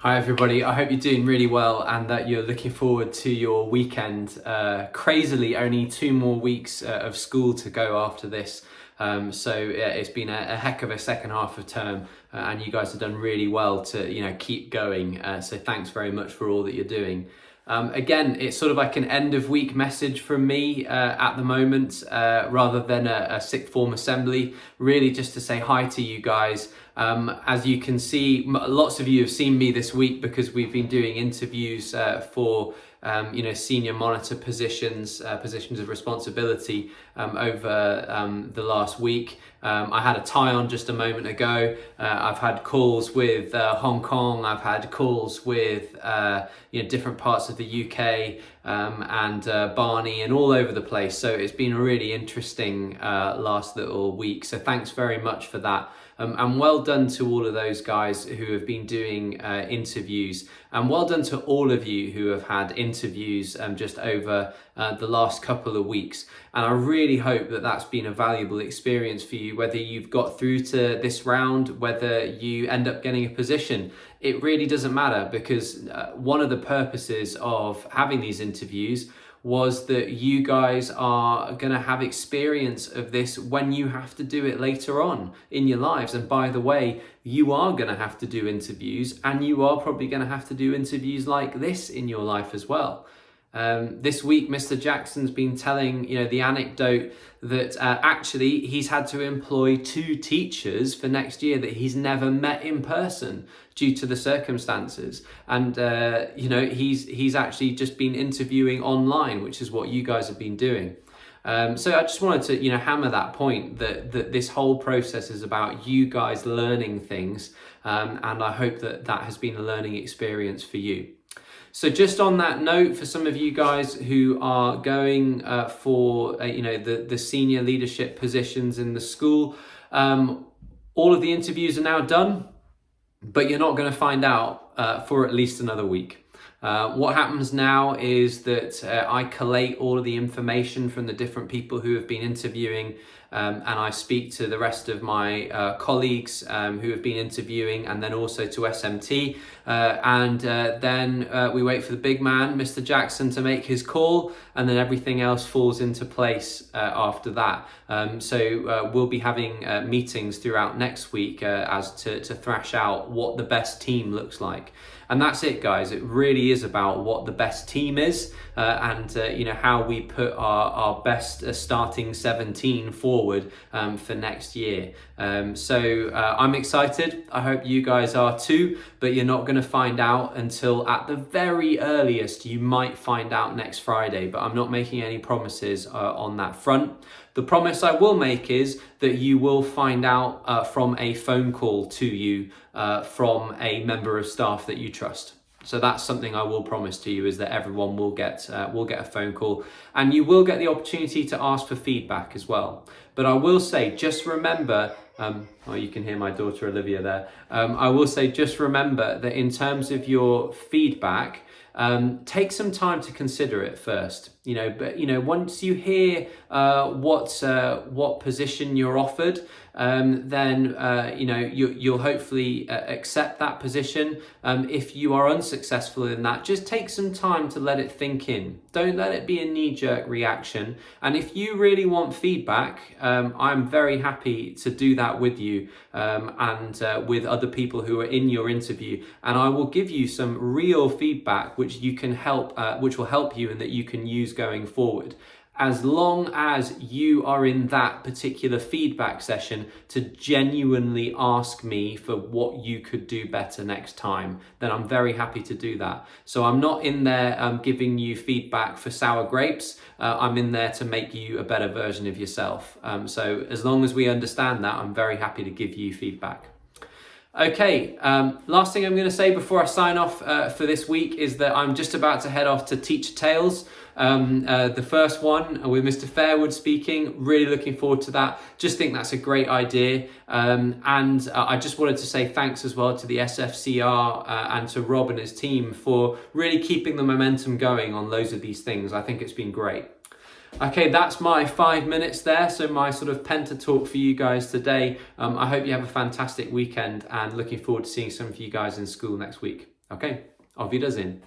Hi everybody, I hope you're doing really well and that you're looking forward to your weekend. Crazily, only 2 more weeks of school to go after this. It's been a heck of a second half of term and you guys have done really well to keep going. So thanks very much for all that you're doing. Again, it's sort of like an end of week message from me at the moment, rather than a sixth form assembly, really just to say hi to you guys. As you can see, lots of you have seen me this week because we've been doing interviews for senior monitor positions, positions of responsibility over the last week. I had a tie on just a moment ago. I've had calls with Hong Kong. I've had calls with different parts of the UK and Barney and all over the place. So it's been a really interesting last little week. So thanks very much for that. And well done to all of those guys who have been doing interviews, and well done to all of you who have had interviews just over the last couple of weeks. And I really hope that that's been a valuable experience for you, whether you've got through to this round, whether you end up getting a position. It really doesn't matter, because one of the purposes of having these interviews was that you guys are going to have experience of this when you have to do it later on in your lives. And by the way, you are going to have to do interviews, and you are probably going to have to do interviews like this in your life as well. This week, Mr. Jackson's been telling the anecdote that actually he's had to employ 2 teachers for next year that he's never met in person due to the circumstances, and he's actually just been interviewing online, which is what you guys have been doing. So I just wanted to hammer that point that this whole process is about you guys learning things, and I hope that has been a learning experience for you. So just on that note, for some of you guys who are going for the senior leadership positions in the school, all of the interviews are now done, but you're not going to find out for at least another week. What happens now is that I collate all of the information from the different people who have been interviewing, and I speak to the rest of my colleagues who have been interviewing, and then also to SMT, and then we wait for the big man, Mr. Jackson, to make his call, and then everything else falls into place after that. So we'll be having meetings throughout next week as to thrash out what the best team looks like. And that's it, guys. It really is about what the best team is, and how we put our best starting 17 forward for next year. So I'm excited. I hope you guys are too, but you're not going to find out until, at the very earliest, you might find out next Friday, but I'm not making any promises on that front. The promise I will make is that you will find out from a phone call to you from a member of staff that you trust. So that's something I will promise to you, is that everyone will get a phone call, and you will get the opportunity to ask for feedback as well. But I will say, just remember, you can hear my daughter Olivia there. I will say, just remember that in terms of your feedback, take some time to consider it first. But once you hear what position you're offered, then you'll hopefully accept that position. If you are unsuccessful in that, just take some time to let it think in. Don't let it be a knee-jerk reaction. And if you really want feedback, I'm very happy to do that with you, and with other people who are in your interview, and I will give you some real feedback which will help you and that you can use going forward. As long as you are in that particular feedback session to genuinely ask me for what you could do better next time, then I'm very happy to do that. So I'm not in there giving you feedback for sour grapes. I'm in there to make you a better version of yourself. So as long as we understand that, I'm very happy to give you feedback. Okay, last thing I'm going to say before I sign off for this week is that I'm just about to head off to Teacher Tales. The first one with Mr. Fairwood speaking. Really looking forward to that. Just think that's a great idea. And I just wanted to say thanks as well to the SFCR and to Rob and his team for really keeping the momentum going on loads of these things. I think it's been great. Okay, that's my 5 minutes there. So my sort of Penta talk for you guys today. I hope you have a fantastic weekend and looking forward to seeing some of you guys in school next week. Okay, auf Wiedersehen.